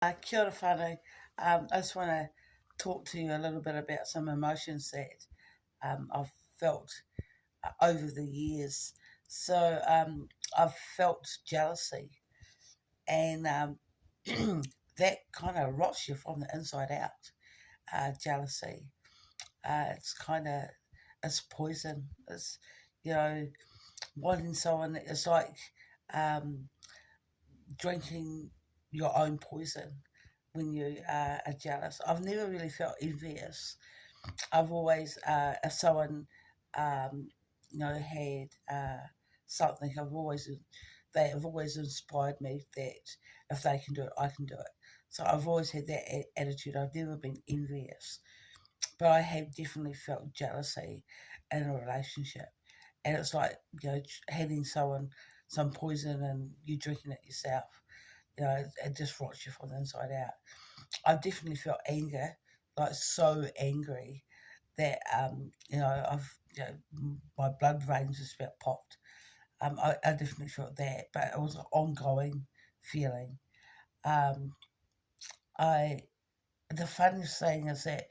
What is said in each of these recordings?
Kia ora whānau. I just want to talk to you a little bit about some emotions that I've felt over the years. So I've felt jealousy, and that kind of rots you from the inside out. Jealousy. It's kind of it's poison. It's you know wanting someone. It's like um, drinking your own poison when you are jealous. I've never really felt envious. I've always, if someone, um, had something, they have always inspired me that if they can do it, I can do it. So I've always had that attitude. I've never been envious, but I have definitely felt jealousy in a relationship. And it's like, handing someone some poison and you drinking it yourself. It just rots you from the inside out. I've definitely felt anger, like so angry that my blood veins just about popped. I definitely felt that, but it was an ongoing feeling. Um, I The funniest thing is that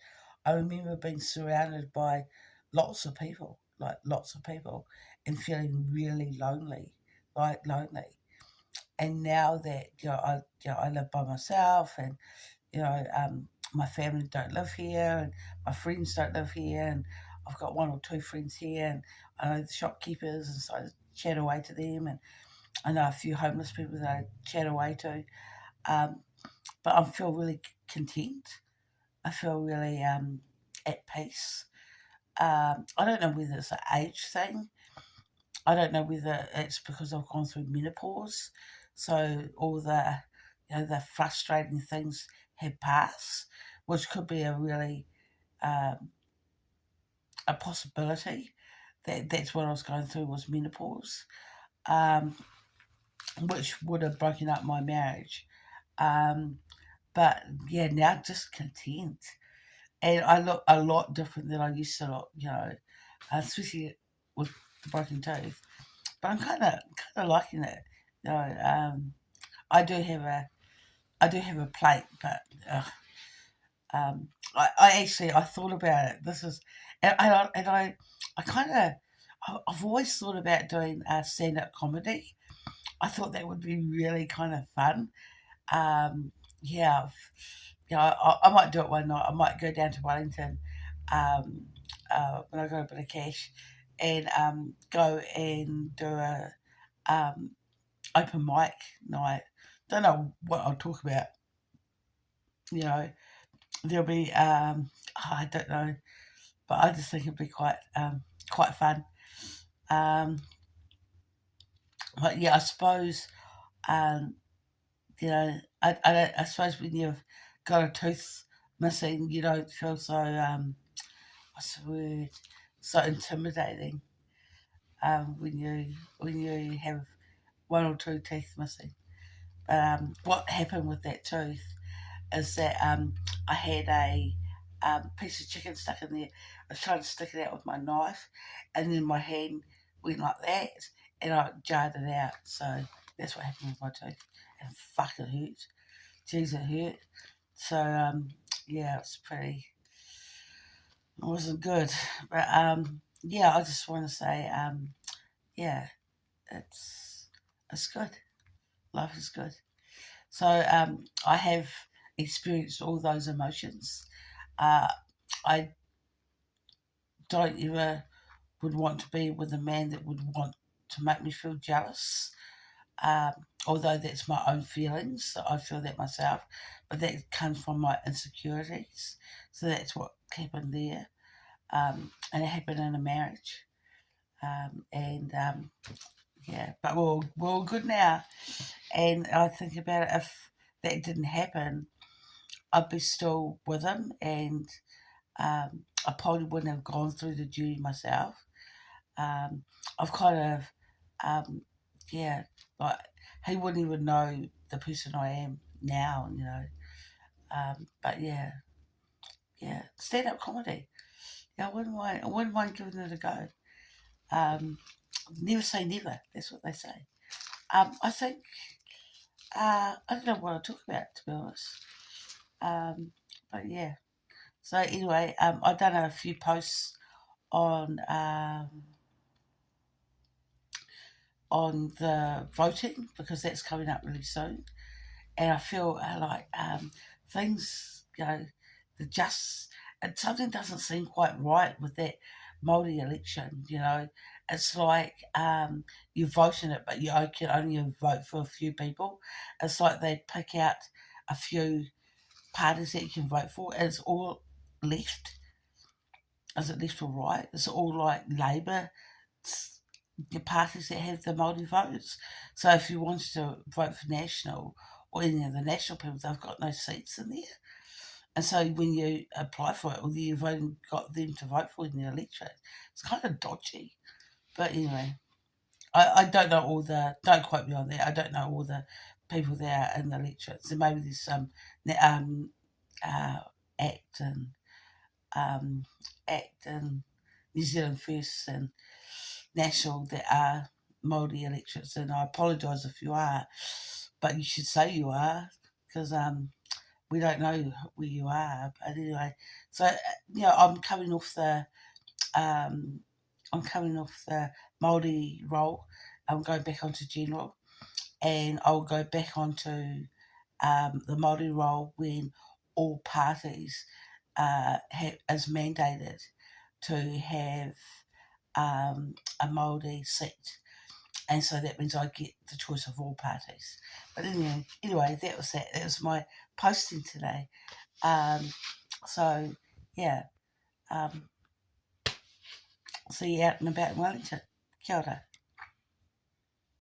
I remember being surrounded by lots of people, and feeling really lonely, like lonely. And now that I live by myself, and my family don't live here, and my friends don't live here, and I've got one or two friends here, and I know the shopkeepers, and so I chat away to them, and I know a few homeless people that I chat away to. Um, but I feel really content. I feel really at peace. I don't know whether it's an age thing. I don't know whether it's because I've gone through menopause, so all the frustrating things have passed, which could be um, a possibility. That's what I was going through was menopause, um, which would have broken up my marriage. Um, but yeah, now just content, and I look a lot different than I used to look. Especially with the broken tooth. But I'm kind of liking it. You know, um, I do have a plate, but I thought about it. This is I kind of I've always thought about doing stand up comedy. I thought that would be really kind of fun. Um, yeah, I might do it one night. I might go down to Wellington um, when I got a bit of cash, and go and do a um, open mic night. Don't know what I'll talk about. You know, there'll be I don't know, but I just think it'd be quite fun. Um, but yeah, I suppose um, I suppose when you've got a tooth missing, you don't feel so what's the word, so intimidating when you have one or two teeth missing. But what happened with that tooth is that I had a piece of chicken stuck in there. I was trying to stick it out with my knife, and then my hand went like that, and I jarred it out. So that's what happened with my tooth. And fuck, it hurt. Jeez, it hurt. So yeah, it wasn't good. But yeah, I just want to say yeah, it's it's good. Life is good. So I have experienced all those emotions. Uh, I don't ever would want to be with a man that would want to make me feel jealous. Um, Although that's my own feelings, so I feel that myself, but that comes from my insecurities. So that's what happened there, and it happened in a marriage. And yeah, but we're all good now. And I think about it, if that didn't happen, I'd be still with him, and I probably wouldn't have gone through the journey myself. Um, I've kind of, um, yeah, like he wouldn't even know the person I am now, you know. But yeah, yeah, stand up comedy. Yeah, I wouldn't mind giving it a go. Um, Never say never. That's what they say. I think I don't know what I'll talk about, to be honest. But yeah. So anyway, I've done a few posts on the voting because that's coming up really soon, and I feel like things, the just and something doesn't seem quite right with that Māori election. It's like you vote in it, but you can only vote for a few people. It's like they pick out a few parties that you can vote for, and it's all left. Is it left or right? It's all like Labour, the parties that have the Māori votes. So if you wanted to vote for National or any of the National people, they've got no seats in there. And so when you apply for it, or you've only got them to vote for in the election, it's kind of dodgy. But anyway, I don't know don't quote me on that, I don't know all the people there in the electorate. So maybe there's some uh, ACT and ACT and New Zealand First and National that are Māori electorates, and I apologise if you are, but you should say you are, because we don't know where you are. But anyway, so um, I'm coming off the Māori role. I'm going back onto general, and I'll go back onto the Māori role when all parties is mandated to have a Māori seat, and so that means I get the choice of all parties. But anyway, that was that. That was my posting today. So yeah, see you out and about in Wellington. Kia ora.